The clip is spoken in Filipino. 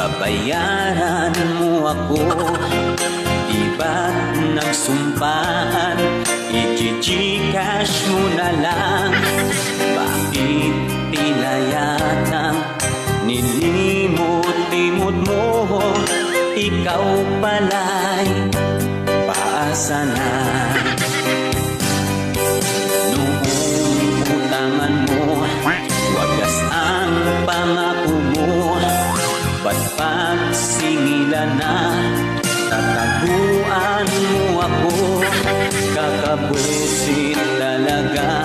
babayaran mo ako. Di ba't nagsumpahan, i-gcash mo na lang? Bakit tila yatang nilimot-limot mo? Ikaw pala'y paasa na. Noong utangan mo, wagas ang pangako mo. Ba't pagsingilan na, tataguan mo ako? Kakabwisit talaga